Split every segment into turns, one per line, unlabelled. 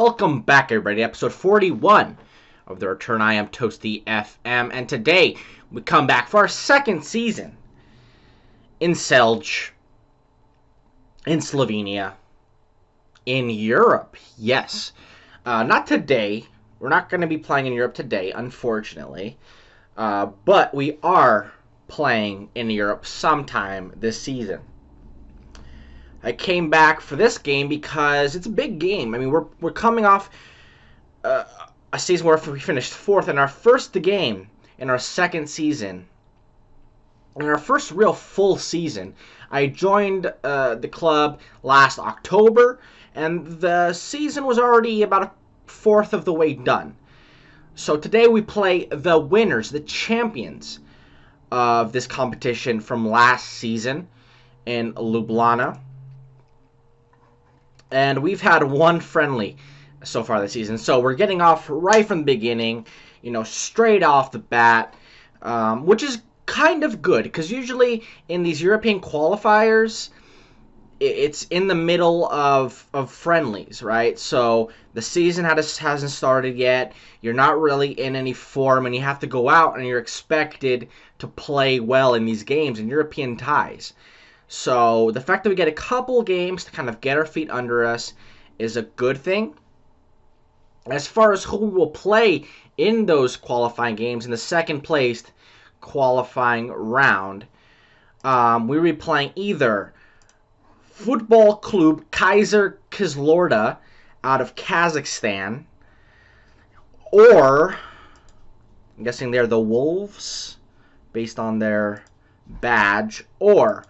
Welcome back, everybody, to episode 41 of The Return. I am Toasty FM, and today we come back for our second season in Celje, in Slovenia, in Europe. Yes. Not today. We're not going to be playing in Europe today, unfortunately. But we are playing in Europe sometime this season. I came back for this game because it's a big game. I mean, we're coming off a season where we finished 4th in our first game in our second season. In our first real full season. I joined the club last October, and the season was already about a fourth of the way done. So today we play the winners, the champions of this competition from last season in Ljubljana. And we've had one friendly so far this season. So we're getting off right from the beginning, straight off the bat, which is kind of good. Because usually in these European qualifiers, it's in the middle of friendlies, right? So the season hasn't started yet. You're not really in any form, and you have to go out, and you're expected to play well in these games, in European ties. So the fact that we get a couple games to kind of get our feet under us is a good thing. As far as who we will play in those qualifying games, in the second placed qualifying round, we will be playing either Football Club Kaiser Kizlorda out of Kazakhstan, or, I'm guessing they're the Wolves, based on their badge, or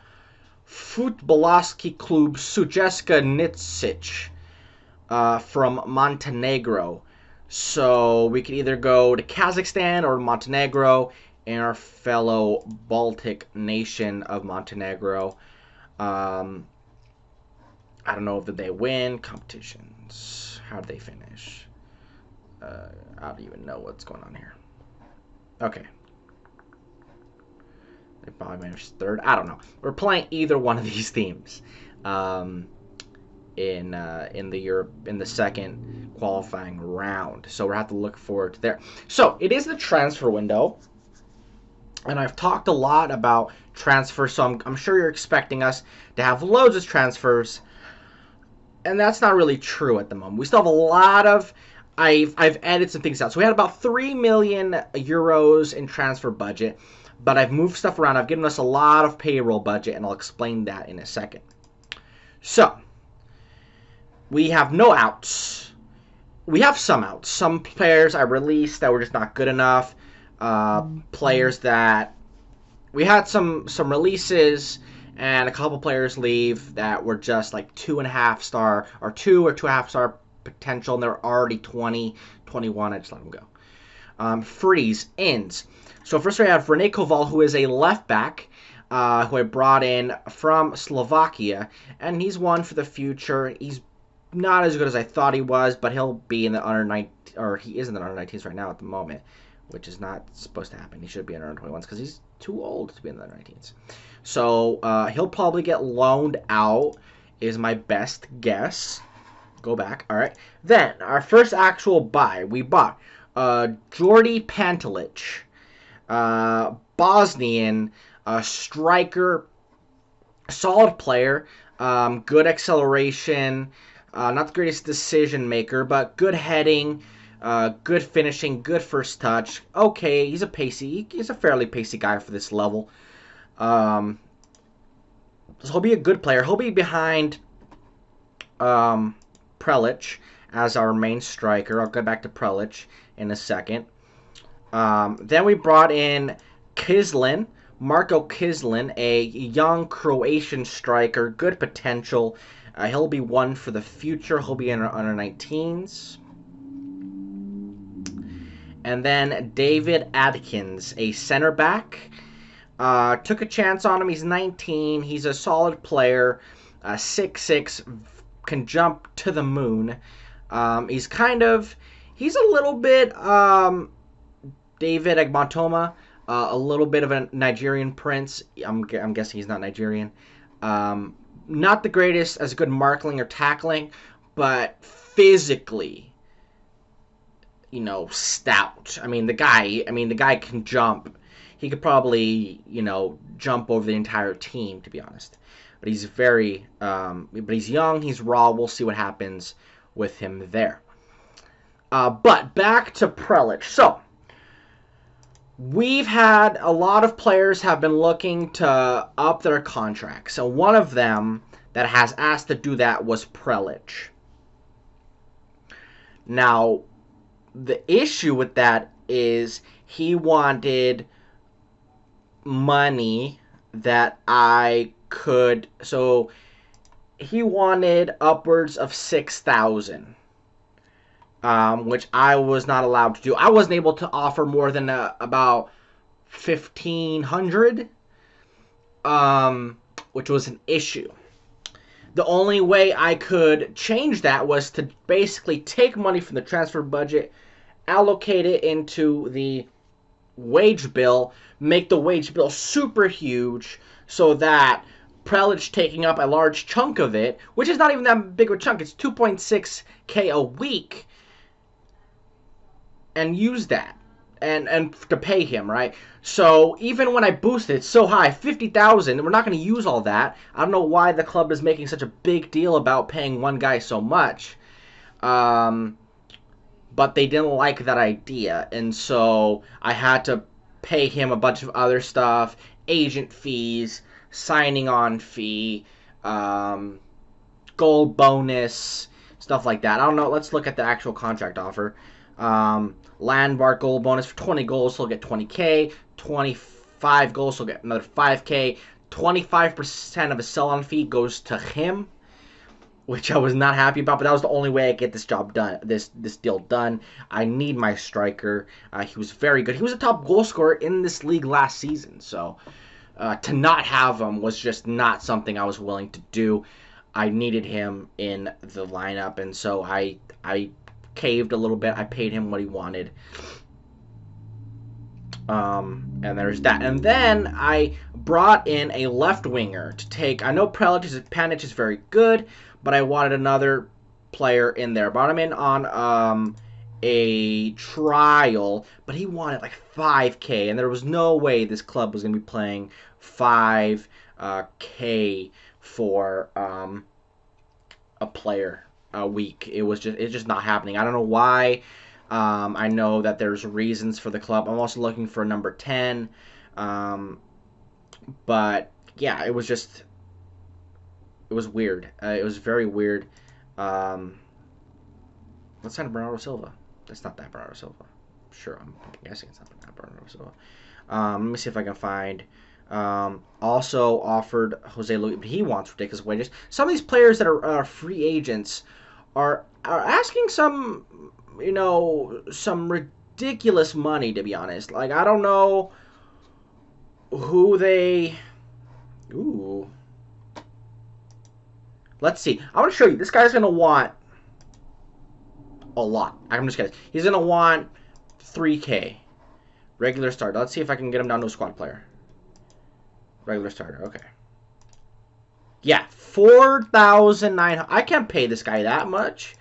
Futbolovski Klub Sujeska Nicic from Montenegro. So we could either go to Kazakhstan or Montenegro, and our fellow Baltic nation of Montenegro. I don't know if they win competitions. How did they finish? I don't even know what's going on here. Okay. They probably managed third. I don't know. We're playing either one of these teams in the second qualifying round. So we'll have to look forward to there. So it is the transfer window, and I've talked a lot about transfers. So I'm sure you're expecting us to have loads of transfers, and that's not really true at the moment. We still have a lot of. I've added some things out. So we had about 3 million euros in transfer budget. But I've moved stuff around. I've given us a lot of payroll budget, and I'll explain that in a second. So, we have no outs. We have some outs. Some players I released that were just not good enough. Players that... We had some releases, and a couple players leave that were just like 2.5 star, or 2 or 2.5 star potential, and they're already 20, 21. I just let them go. Freeze, ins. So first we have Rene Koval, who is a left back, who I brought in from Slovakia, and he's one for the future. He's not as good as I thought he was, but he'll be in the under 19, or he is in the under 19s right now at the moment, which is not supposed to happen. He should be in the under 21s because he's too old to be in the under 19s. So he'll probably get loaned out, is my best guess. Go back. All right. Then our first actual buy, we bought Jordi Pantelic. Bosnian striker, solid player, good acceleration, not the greatest decision maker, but good heading, good finishing, good first touch. Okay, he's a fairly pacey guy for this level. So he'll be a good player. He'll be behind Prelic as our main striker. I'll go back to Prelic in a second. Then we brought in Marko Kislin, a young Croatian striker, good potential. He'll be one for the future. He'll be in our under 19s. And then David Adkins, a center back. Took a chance on him. He's 19. He's a solid player. 6'6", can jump to the moon. He's a little bit... David Egmontoma, a little bit of a Nigerian prince. I'm guessing he's not Nigerian. Not the greatest as good marking or tackling, but physically, stout. The guy can jump. He could probably, jump over the entire team, to be honest. But he's but he's young, he's raw. We'll see what happens with him there. But back to Prelic. So, we've had a lot of players have been looking to up their contracts. So, one of them that has asked to do that was Prelic. Now, the issue with that is he wanted money that I could. So he wanted upwards of 6,000, which I was not allowed to do. I wasn't able to offer more than about 1,500, which was an issue. The only way I could change that was to basically take money from the transfer budget, allocate it into the wage bill, make the wage bill super huge so that Prelic taking up a large chunk of it, which is not even that big of a chunk, it's 2.6K a week, and use that and to pay him, right? So even when I boosted it so high, 50,000, we're not going to use all that. I don't know why the club is making such a big deal about paying one guy so much. But they didn't like that idea, and so I had to pay him a bunch of other stuff, agent fees, signing on fee, goal bonus, stuff like that. I don't know. Let's look at the actual contract offer. Landmark goal bonus for 20 goals, he'll get 20K. 25 goals, he'll get another 5K. 25% of his sell-on fee goes to him, which I was not happy about, but that was the only way I get this job done, this deal done. I need my striker. He was very good. He was a top goal scorer in this league last season, so to not have him was just not something I was willing to do. I needed him in the lineup, and so I caved a little bit. I paid him what he wanted. And there's that. And then I brought in a left winger to take. I know Panic is very good, but I wanted another player in there. Brought him in on a trial, but he wanted like 5K, and there was no way this club was going to be playing 5K for a player a week. It's just not happening. I don't know why. I know that there's reasons for the club. I'm also looking for a number 10. But yeah, it was weird. It was very weird. Let's sign Bernardo Silva. That's not that Bernardo Silva. Sure, I'm guessing it's not that Bernardo Silva. Let me see if I can find. Also offered Jose Luis, but he wants ridiculous wages. Some of these players that are free agents are asking some ridiculous money, to be honest. Like, I don't know who they... Ooh. Let's see. I want to show you. This guy's going to want a lot. I'm just kidding. He's going to want 3K. Regular starter. Let's see if I can get him down to a squad player. Regular starter. Okay. Yeah, 4,900. I can't pay this guy that much.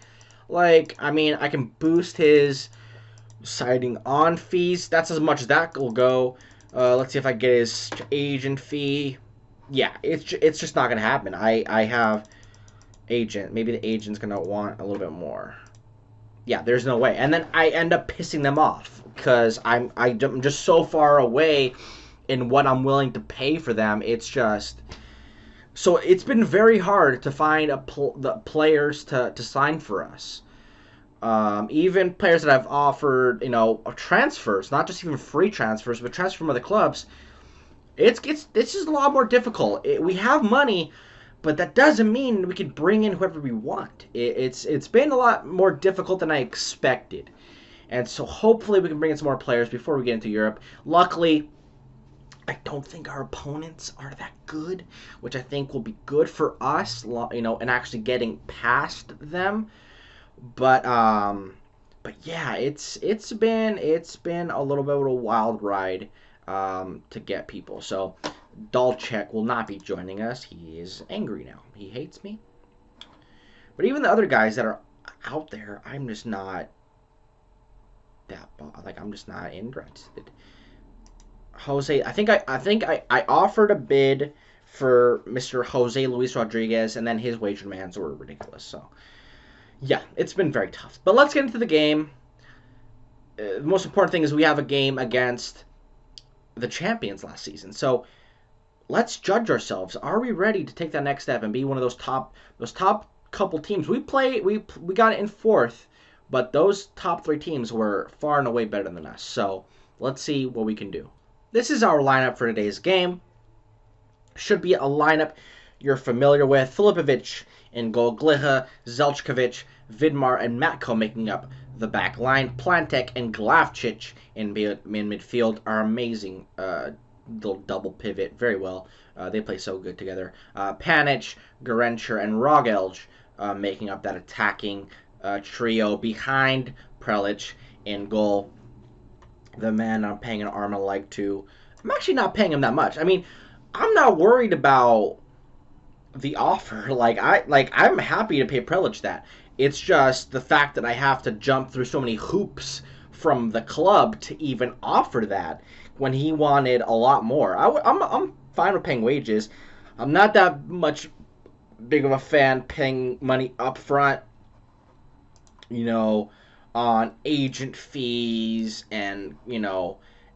Like, I mean, I can boost his signing on fees. That's as much as that will go. Let's see if I get his agent fee. Yeah, it's just not gonna happen. I have agent. Maybe the agent's gonna want a little bit more. Yeah, there's no way. And then I end up pissing them off because I'm just so far away in what I'm willing to pay for them. It's just... So it's been very hard to find the players to sign for us. Even players that I've offered, transfers, not just even free transfers, but transfers from other clubs. It's just a lot more difficult. We have money, but that doesn't mean we can bring in whoever we want. It's been a lot more difficult than I expected, and so hopefully we can bring in some more players before we get into Europe. Luckily, I don't think our opponents are that good, which I think will be good for us, and actually getting past them. But yeah, it's been a little bit of a wild ride to get people. So Dalchek will not be joining us. He is angry now. He hates me. But even the other guys that are out there, I'm just not I'm just not interested. Jose, I offered a bid for Mr. Jose Luis Rodriguez, and then his wager demands were ridiculous. So yeah, it's been very tough. But let's get into the game. The most important thing is we have a game against the champions last season. So let's judge ourselves. Are we ready to take that next step and be one of those top couple teams? We got it in fourth, but those top 3 teams were far and away better than us. So let's see what we can do. This is our lineup for today's game. Should be a lineup you're familiar with. Filipovic in goal, Gliha, Zelchkovic, Vidmar, and Matko making up the back line. Plantek and Glavcic in midfield are amazing. Little double pivot, very well. They play so good together. Panic, Garencher, and Rogelj making up that attacking trio behind Prelic in goal. The man I'm paying an arm and a leg to. I'm actually not paying him that much. I mean, I'm not worried about the offer. I'm happy to pay Prelic that. It's just the fact that I have to jump through so many hoops from the club to even offer that when he wanted a lot more. I'm fine with paying wages. I'm not that much big of a fan paying money up front, on agent fees and,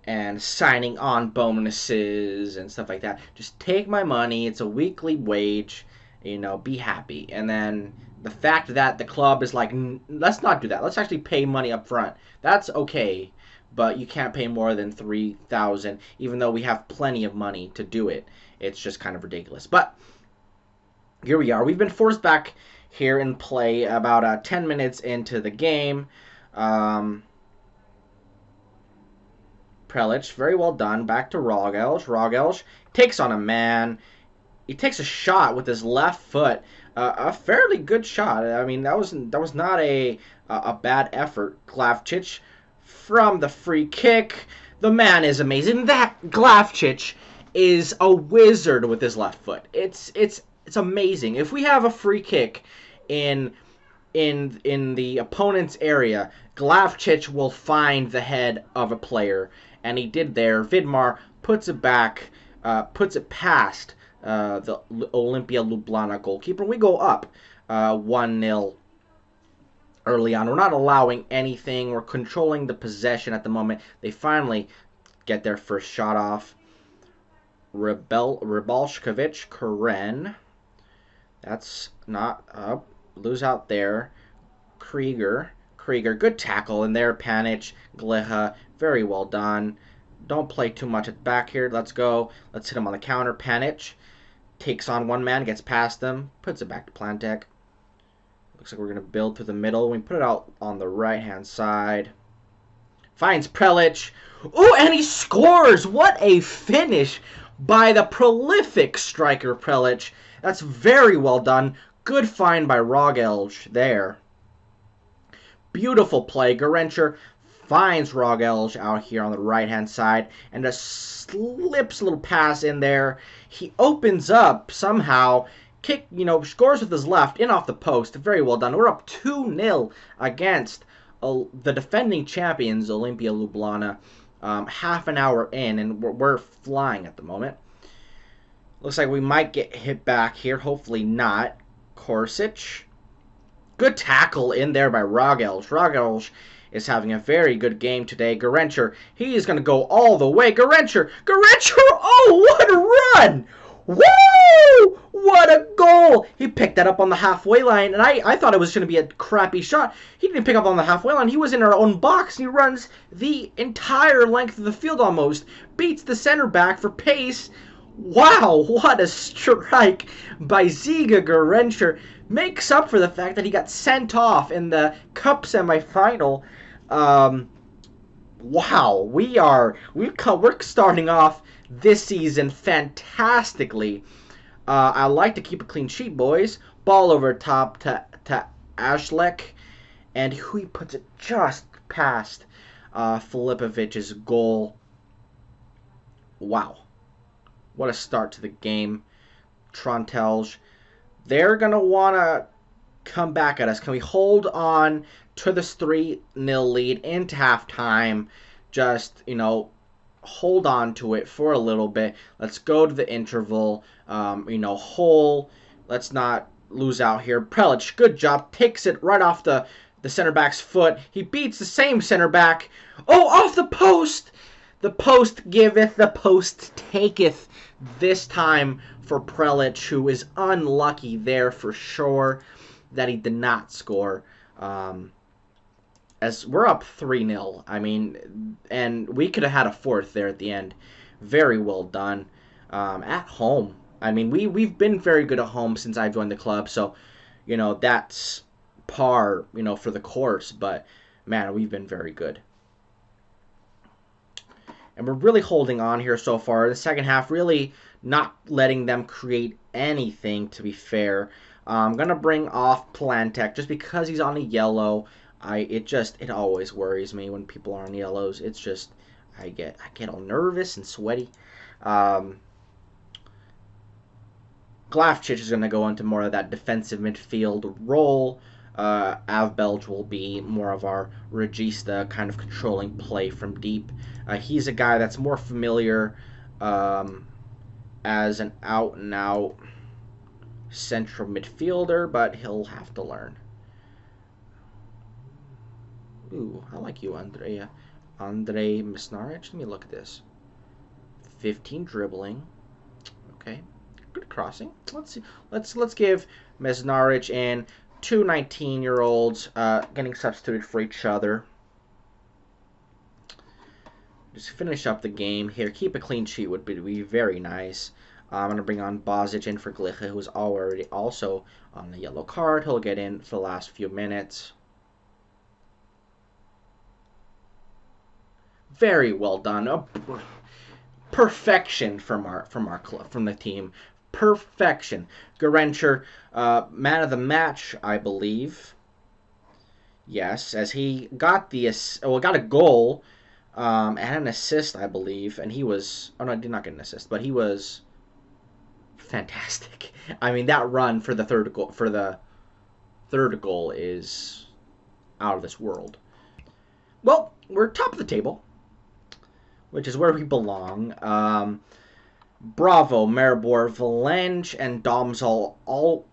and signing on bonuses and stuff like that. Just take my money. It's a weekly wage, be happy. And then the fact that the club is like, let's not do that. Let's actually pay money up front. That's okay, but you can't pay more than $3,000, even though we have plenty of money to do it. It's just kind of ridiculous. But here we are. We've been forced back here in play about 10 minutes into the game. Prelic, very well done. Back to Rogelj. Rogelj takes on a man. He takes a shot with his left foot. A fairly good shot. I mean, that was not a bad effort. Glavcic from the free kick. The man is amazing. That Glavcic is a wizard with his left foot. It's amazing. If we have a free kick in the opponent's area, Glavcic will find the head of a player, and he did there. Vidmar puts it back, puts it past the Olympia Ljubljana goalkeeper. We go up 1-0 early on. We're not allowing anything. We're controlling the possession at the moment. They finally get their first shot off. Rybalshkovic, Karen. That's not up. Lose out there. Krieger, good tackle in there. Panic, Gliha, very well done. Don't play too much at the back here. Let's go. Let's hit him on the counter. Panic takes on one man, gets past them, puts it back to Plantek. Looks like we're going to build through the middle. We put it out on the right-hand side. Finds Prelic. Ooh, and he scores! What a finish by the prolific striker Prelic. That's very well done. Good find by Rogelj there. Beautiful play. Garencher finds Rogelj out here on the right-hand side and just slips a little pass in there. He opens up somehow. Scores with his left in off the post. Very well done. We're up 2-0 against the defending champions, Olympia Ljubljana. Half an hour in, and we're flying at the moment. Looks like we might get hit back here. Hopefully not. Korsic. Good tackle in there by Rogelj. Rogelj is having a very good game today. Garencher, he is going to go all the way. Garencher, oh, what a run! Woo! What a goal! He picked that up on the halfway line, and I thought it was going to be a crappy shot. He didn't pick up on the halfway line. He was in our own box, and he runs the entire length of the field almost. Beats the center back for pace. Wow, what a strike by Ziga Garencher. Makes up for the fact that he got sent off in the cup semifinal. Wow, we're starting off this season fantastically. I like to keep a clean sheet, boys. Ball over top to Ashlek, and he puts it just past Filipovic's goal. Wow. What a start to the game. Trontelj. They're going to want to come back at us? Can we hold on to this 3-0 lead into halftime? Just, you know, hold on to it for a little bit. Let's go to the interval. You know, let's not lose out here. Prelic, good job. Takes it right off the center back's foot. He beats the same center back. Oh, off the post! The post giveth, the post taketh. This time for Prelic, who is unlucky there for sure that he did not score. As we're up 3-0. I mean, and we could have had a fourth there at the end. Very well done. At home. I mean, we've been very good at home since I joined the club. So, you know, that's par, you know, for the course. But, man, we've been very good. And we're really holding on here so far. The second half, really not letting them create anything, to be fair. I'm going to bring off Plantek just because he's on a yellow. It always worries me when people are on yellows. It's just, I get all nervous and sweaty. Glavchich is going to go into more of that defensive midfield role. Avbelj will be more of our regista, kind of controlling play from deep. He's a guy that's more familiar as an out-and-out central midfielder, but he'll have to learn. Ooh, I like you, Andrei Misnaric. Let me look at this. 15 dribbling. Okay, good crossing. Let's see. Let's give Mesnaric and two 19-year-olds getting substituted for each other. Just finish up the game here. Keep a clean sheet would be very nice. I'm going to bring on Bozic in for Gliche, who's already also on the yellow card. He'll get in for the last few minutes. Very well done. Oh, perfection from our club, from the team. Perfection. Garencher, man of the match, I believe. Yes, as he got got a goal and an assist, I believe, and he was. Oh no, did not get an assist, but he was fantastic. I mean, that run for the third goal is out of this world. Well, we're top of the table, which is where we belong. Bravo, Maribor, Valenge, and Domzal all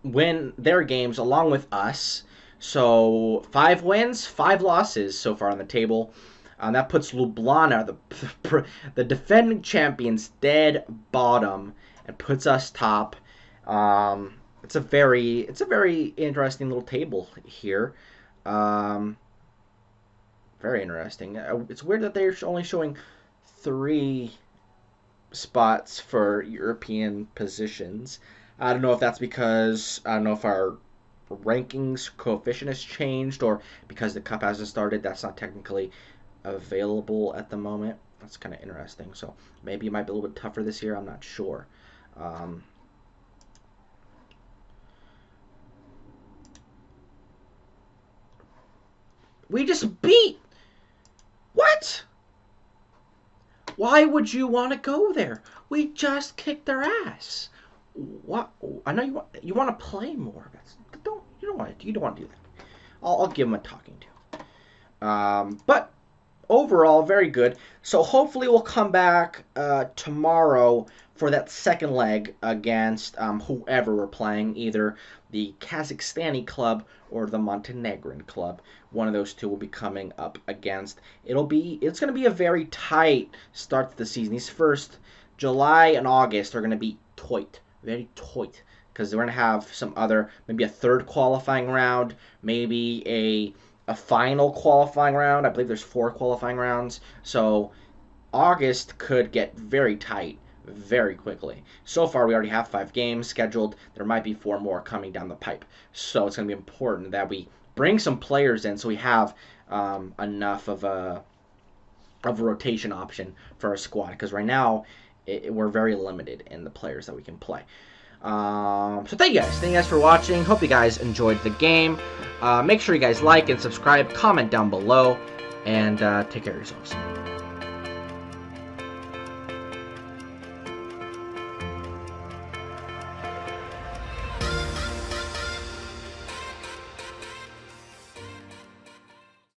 win their games along with us. So 5 wins, 5 losses so far on the table. That puts Ljubljana, the defending champions, dead bottom, and puts us top. It's a very interesting little table here. Very interesting. It's weird that they're only showing 3 spots for European positions. I don't know if that's because, I don't know if our rankings coefficient has changed, or because the cup hasn't started, that's not technically available at the moment. That's kind of interesting. So maybe it might be a little bit tougher this year. I'm not sure. We just beat. What? Why would you want to go there? We just kicked their ass. What? I know you want to play more. You don't want to do that. I'll give them a talking to. But overall, very good. So hopefully we'll come back tomorrow for that second leg against whoever we're playing, either the Kazakhstani club or the Montenegrin club. One of those two will be coming up against. It's going to be a very tight start to the season. These first July and August are going to be tight, very tight, because we're going to have some other, maybe a third qualifying round, maybe a final qualifying round. I believe there's 4 qualifying rounds. So August could get very tight very quickly. So far, we already have 5 games scheduled. There might be 4 more coming down the pipe. So it's going to be important that we bring some players in so we have enough of a rotation option for our squad. Because right now, we're very limited in the players that we can play. So thank you guys for watching. Hope you guys enjoyed the game. Make sure you guys like and subscribe, comment down below, and take care of yourselves.